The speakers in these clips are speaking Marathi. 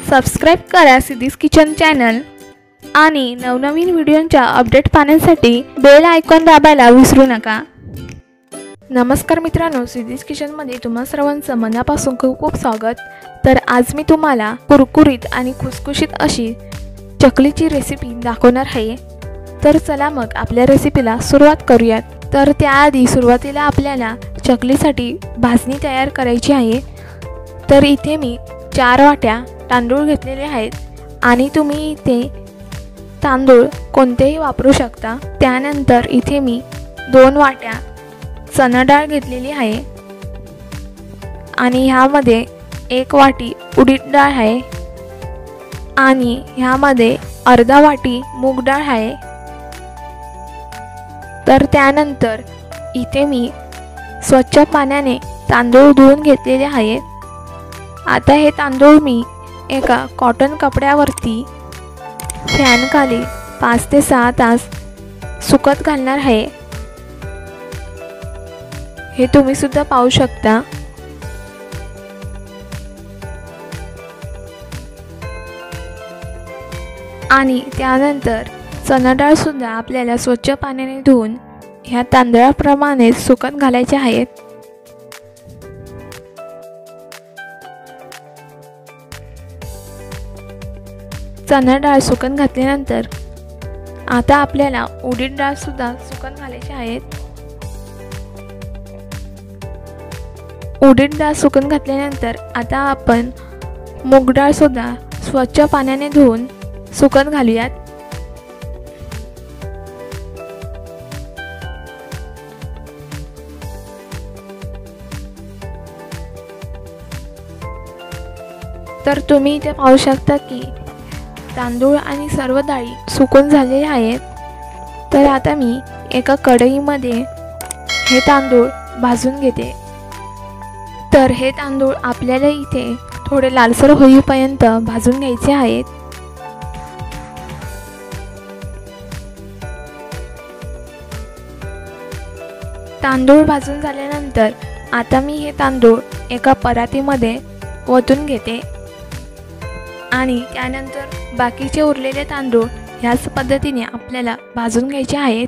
सबस्क्राइब करा सिद्धीज किचन चॅनल आणि नवनवीन व्हिडिओंच्या अपडेट पाहण्यासाठी बेल आयकॉन दाबायला विसरू नका। नमस्कार मित्रांनो, सिद्धीज किचनमध्ये तुम्हा सर्वांचं मनापासून खूप खूप स्वागत। तर आज मी तुम्हाला कुरकुरीत आणि खुसखुशीत अशी चकलीची रेसिपी दाखवणार आहे। तर चला मग आपल्या रेसिपीला सुरुवात करूयात। तर त्याआधी सुरुवातीला आपल्याला चकलीसाठी भाजणी तयार करायची आहे। तर इथे मी 4 वाट्या तांदूळ घेतलेले आहेत आणि तुम्ही इथे तांदूळ कोणतेही वापरू शकता। त्यानंतर इथे मी 2 वाट्या चणा डाळ घेतलेली आहे आणि ह्यामध्ये 1 वाटी उडीद डाळ आहे आणि ह्यामध्ये अर्धा वाटी मूग डाळ आहे। तर त्यानंतर इथे मी स्वच्छ पाण्याने तांदूळ धुवून घेतलेले आहेत। आता हे तांदूळ मी एका कॉटन कपड्यावरती फॅन खाली 5 ते 6 तास सुकत घालणार आहे। हे तुम्ही सुद्धा पाहू शकता। आणि त्यानंतर चणा डाळ सुद्धा आपल्याला स्वच्छ पाण्याने धुवून ह्या तांदळाप्रमाणे सुकत घालायचे आहेत। चणा डाळ सुकत घातल्यानंतर आता आपल्याला उडीद डाळ सुद्धा सुकत घालायची आहेत। उडीद डाळ सुकत घातल्यानंतर आता आपण मूग डाळ सुद्धा स्वच्छ पाण्याने धुवून सुकत घालूयात। तर तुम्ही इथे पाहू शकता की तांदूळ आणि सर्व डाळी सुकून झालेले आहेत। तर आता मी एका कढईमध्ये हे तांदूळ भाजून घेते। तर हे तांदूळ आपल्याला इथे थोडे लालसर होईपर्यंत भाजून घ्यायचे आहेत। तांदूळ भाजून झाल्यानंतर आता मी हे तांदूळ एका परातीमध्ये ओतून घेते आणि त्यानंतर बाकीचे उरलेले तांदूळ ह्याच पद्धतीने आपल्याला भाजून घ्यायचे आहेत।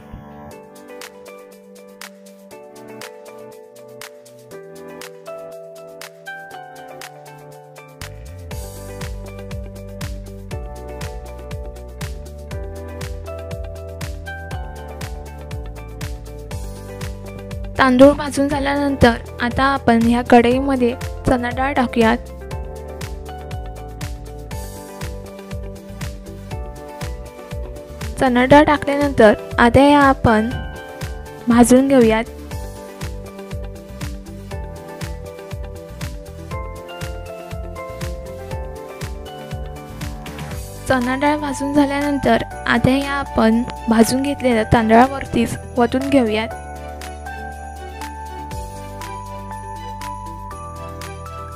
तांदूळ भाजून झाल्यानंतर आता आपण ह्या कढईमध्ये चणा डाळ टाकूयात। चणा डाळ टाकल्यानंतर आता या आपण भाजून घेऊयात। चणा डाळ भाजून झाल्यानंतर आता या आपण भाजून घेतलेल्या तांदळावरतीच ओतून घेऊयात।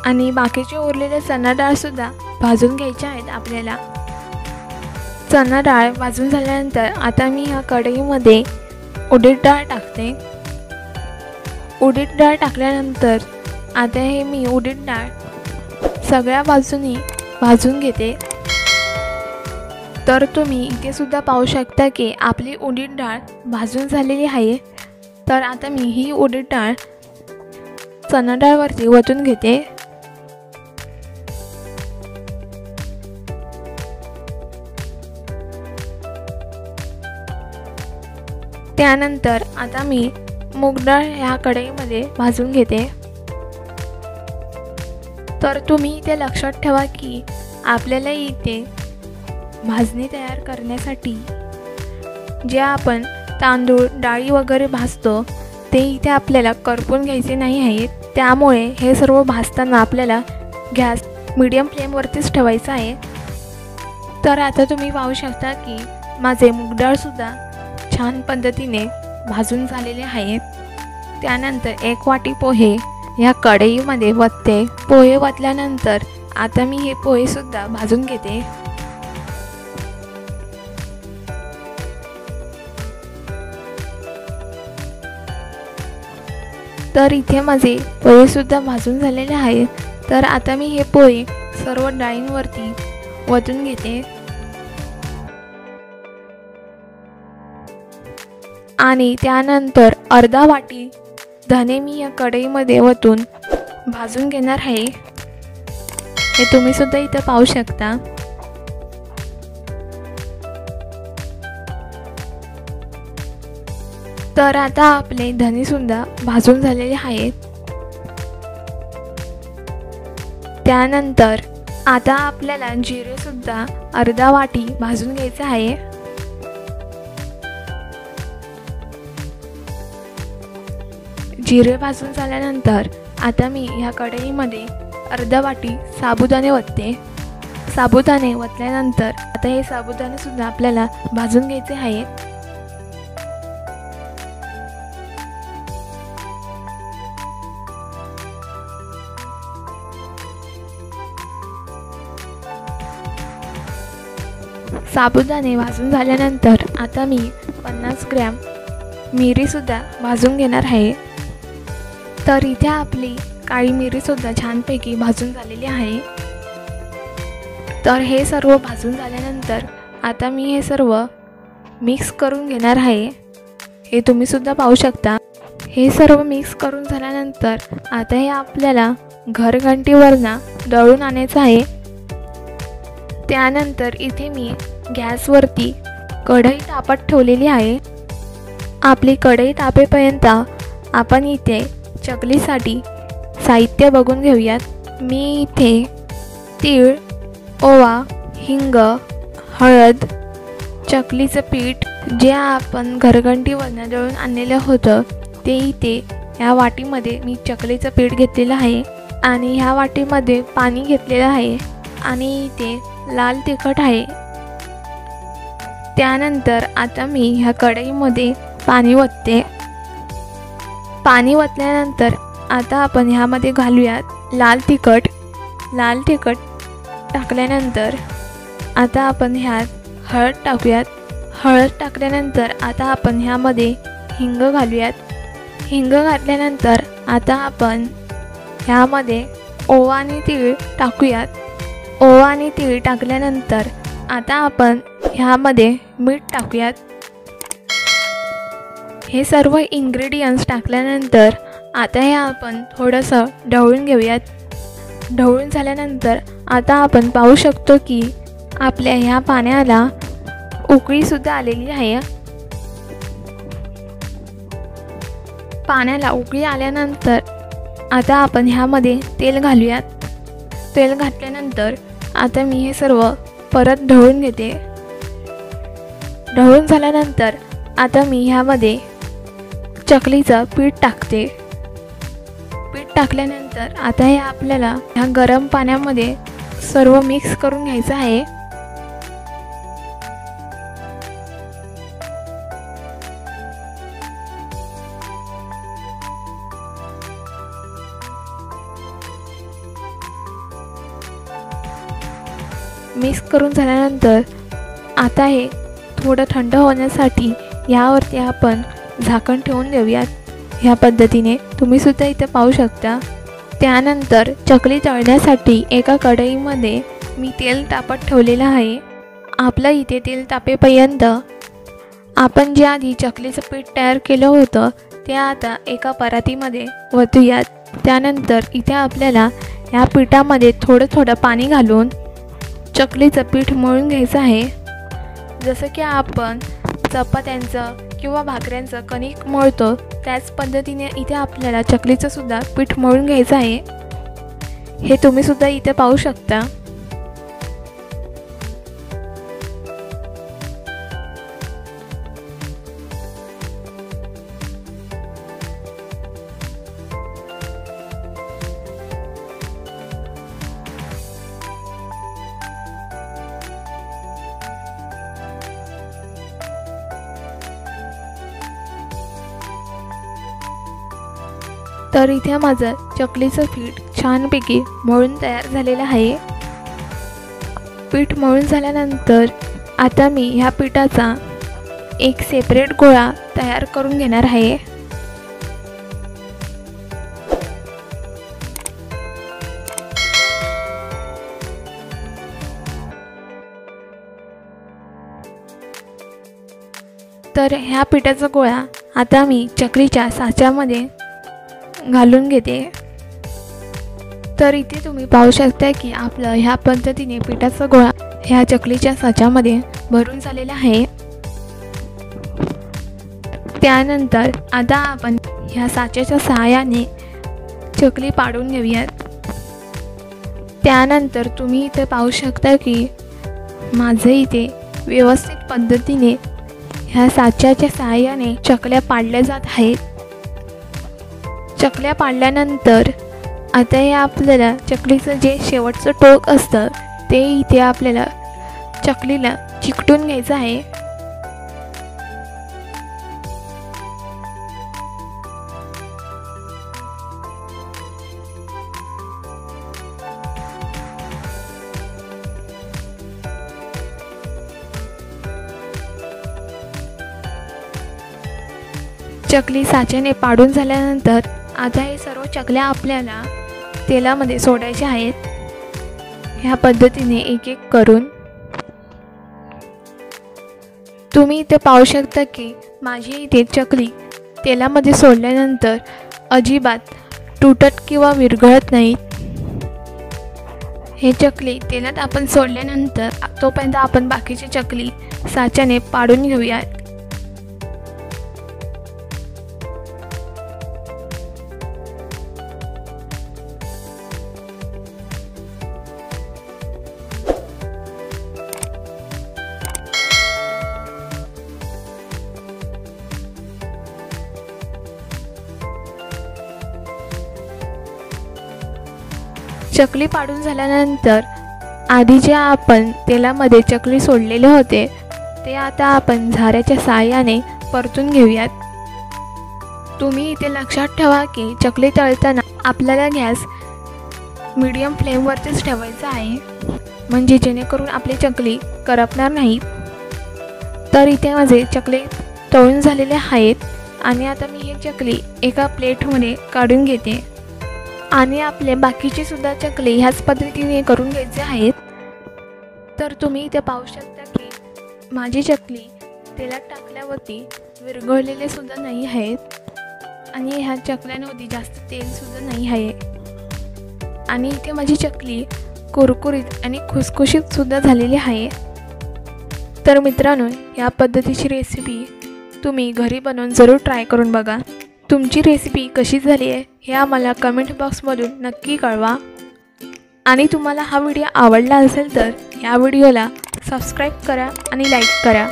आणि बाकीचे उरलेले चणा डाळ सुद्धा भाजून घ्यायचे आहेत आपल्याला। चणा डाळ भाजून झाल्यानंतर आता मी ह्या कढईमध्ये उडीद डाळ टाकते। उडीद डाळ टाकल्यानंतर आता हे मी उडीद डाळ सगळ्या बाजूनी भाजून घेते। तर तुम्ही इथे सुद्धा पाहू शकता की आपली उडीद डाळ भाजून झालेली आहे। तर आता मी ही उडीद डाळ चणा डाळवरती ओतून घेते। त्यानंतर आता मी मूग डाळ ह्या कढईमध्ये भाजून घेते। तर तुम्ही इथे लक्षात ठेवा की आपल्याला इथे भाजणी तयार करण्यासाठी जे आपण तांदूळ डाळी वगैरे भाजतो ते इथे आपल्याला करपून घ्यायचे नाही आहेत। त्यामुळे हे सर्व भाजताना आपल्याला गॅस मीडियम फ्लेमवरतीच ठेवायचा आहे। तर आता तुम्ही पाहू शकता की माझे मूग डाळ सुद्धा छान पद्धतीने भाजून झालेले आहेत। त्यानंतर 1 वाटी पोहे ह्या कढईमध्ये वतते। पोहे वतल्यानंतर आता मी हे पोहे सुद्धा भाजून घेते। तर इथे माझे पोहे सुद्धा भाजून झालेले आहेत। तर आता मी हे पोहे सर्व डाळींवरती ओतून घेते आणि त्यानंतर अर्धा वाटी धने मी या कढईमध्ये ओतून भाजून घेणार आहे। हे तुम्ही सुद्धा इथे पाहू शकता। तर आता आपले धने सुद्धा भाजून झालेले आहेत। त्यानंतर आता आपल्याला जिरे सुद्धा अर्धा वाटी भाजून घ्यायचे आहे। जिरे भाजून झाल्यानंतर आता मी ह्या कढईमध्ये अर्धा वाटी साबुदाणे ओतते। साबुदाणे ओतल्यानंतर आता हे साबुदाणे सुद्धा आपल्याला भाजून घ्यायचे आहेत। साबुदाणे भाजून झाल्यानंतर आता मी 50 ग्रॅम मिरी सुद्धा भाजून घेणार आहे। तर इथे आपली काळी मिरी सुद्धा छानपैकी भाजून झालेली आहे। तर हे सर्व भाजून झाल्यानंतर आता मी हे सर्व मिक्स करून घेणार आहे। हे तुम्ही सुद्धा पाहू शकता। हे सर्व मिक्स करून झाल्यानंतर आता हे आपल्याला घरघंटीवरनं दळून आणायचं आहे। त्यानंतर इथे मी गॅसवरती कढई तापत ठेवलेली आहे। आपली कढई तापेपर्यंत आपण इथे चकलीसाठी साहित्य बघून घेऊयात। मी इथे तीळ, ओवा, हिंग, हळद, चकलीचं पीठ जे आपण घरघंटीवरनं दळून आणलेलं होतं ते इथे ह्या वाटीमध्ये मी चकलीचं पीठ घेतलेलं आहे आणि ह्या वाटीमध्ये पाणी घेतलेलं आहे आणि इथे लाल तिखट आहे। त्यानंतर आता मी ह्या कढईमध्ये पाणी ओतते। पाणी ओतल्यानंतर आता आपण ह्यामध्ये घालूयात लाल तिखट। लाल तिखट टाकल्यानंतर आता आपण ह्यात हळद टाकूयात। हळद टाकल्यानंतर आता आपण ह्यामध्ये हिंग घालूयात। हिंग घातल्यानंतर आता आपण ह्यामध्ये ओवा आणि तीळ टाकूयात। ओवा आणि तीळ टाकल्यानंतर आता आपण ह्यामध्ये मीठ टाकूयात। हे सर्व इन्ग्रेडियंट्स टाकल्यानंतर आता हे आपण थोडंसं ढवळून घेऊयात। ढवळून झाल्यानंतर आता आपण पाहू शकतो की आपल्या ह्या पाण्याला उकळीसुद्धा आलेली आहे। पाण्याला उकळी आल्यानंतर आता आपण ह्यामध्ये तेल घालूयात। तेल घातल्यानंतर आता मी हे सर्व परत ढवळून घेते। ढवळून झाल्यानंतर आता मी ह्यामध्ये चकलीचं पीठ टाकते। पीठ टाकल्यानंतर आता हे आपल्याला ह्या गरम पाण्यामध्ये सर्व मिक्स करून घ्यायचं आहे। मिक्स करून झाल्यानंतर आता हे थोडं थंड होण्यासाठी यावरती आपण झाकण ठेवून देऊयात। ह्या पद्धतीने तुम्ही सुद्धा इथे पाहू शकता। त्यानंतर चकली तळण्यासाठी एका कढईमध्ये मी तेल तापत ठेवलेलं आहे। आपलं इथे तेल तापेपर्यंत आपण जे आधी चकलीचं पीठ तयार केलं होतं ते आता एका परातीमध्ये ओतूयात। त्यानंतर इथे आपल्याला ह्या पिठामध्ये थोडं थोडं पाणी घालून चकलीचं पीठ मळून घ्यायचं आहे। जसं की आपण चपात्यांचं किंवा भाकऱ्यांचं कणिक मळतो त्याच पद्धतीने इथे आपल्याला चकलीचं सुद्धा पीठ मळून घ्यायचं आहे। हे तुम्ही सुद्धा इथे पाहू शकता। तर इथे माझं चकलीचं पीठ छानपैकी मळून तयार झालेलं आहे। पीठ मळून झाल्यानंतर आता मी ह्या पिठाचा एक सेपरेट गोळा तयार करून घेणार आहे। तर ह्या पिठाचा गोळा आता मी चकलीच्या साच्यामध्ये घालून घेते। तर इथे तुम्ही पाहू शकता की आपलं ह्या पद्धतीने पिठाचा गोळा ह्या चकलीच्या साच्यामध्ये भरून झालेला आहे। त्यानंतर आता आपण ह्या साच्याच्या सहाय्याने चकली पाडून घेऊयात। त्यानंतर तुम्ही इथे पाहू शकता की माझे इथे व्यवस्थित पद्धतीने ह्या साच्याच्या सहाय्याने चकल्या पाडल्या जात आहेत। चकल्या पाडल्यानंतर आता हे आपल्याला चकलीचं जे शेवटचं टोक असतं ते इथे आपल्याला चकलीला चिकटून घ्यायचं आहे। चकली साच्याने पाडून झाल्यानंतर आता हे सर्व चकल्या आपल्याला तेलामध्ये सोडायच्या आहेत। ह्या पद्धतीने एक एक करून तुम्ही इथे पाहू शकता की माझी इथे चकली तेलामध्ये सोडल्यानंतर अजिबात तुटत किंवा विरघळत नाहीत। हे चकली तेलात आपण सोडल्यानंतर तोपर्यंत आपण बाकीची चकली साच्याने पाडून घेऊयात। चकली पाडून झाल्यानंतर आधी जे आपण तेलामध्ये चकली सोडलेले होते ते आता आपण झाऱ्याच्या सहाय्याने परतून घेऊयात। तुम्ही इथे लक्षात ठेवा की चकली तळताना आपल्याला गॅस मीडियम फ्लेमवरतीच ठेवायचा आहे, म्हणजे जेणेकरून आपली चकली करपणार नाहीत। तर इथे माझे चकली तळून झालेले आहेत आणि आता मी ही चकली एका प्लेटमध्ये काढून घेते आणि आपले बाकीचे सुद्धा चकली ह्याच पद्धतीने करून घ्यायचे आहेत। तर तुम्ही इथे पाहू शकता की माझी चकली तेलात टाकल्यावरती विरघळलेले सुद्धा नाही आहेत आणि ह्या चकल्यांवरती जास्त तेल सुद्धा नाही आहे आणि इथे माझी चकली कुरकुरीत आणि खुसखुशीत सुद्धा झालेली आहे। तर मित्रांनो, या पद्धतीची रेसिपी तुम्ही घरी बनवून जरूर ट्राय करून बघा। तुमची रेसिपी कशी झाली आहे हे आम्हाला कमेंट बॉक्समधून नक्की कळवा आणि तुम्हाला हा व्हिडिओ आवडला असेल तर या व्हिडिओला सबस्क्राईब करा आणि लाईक करा।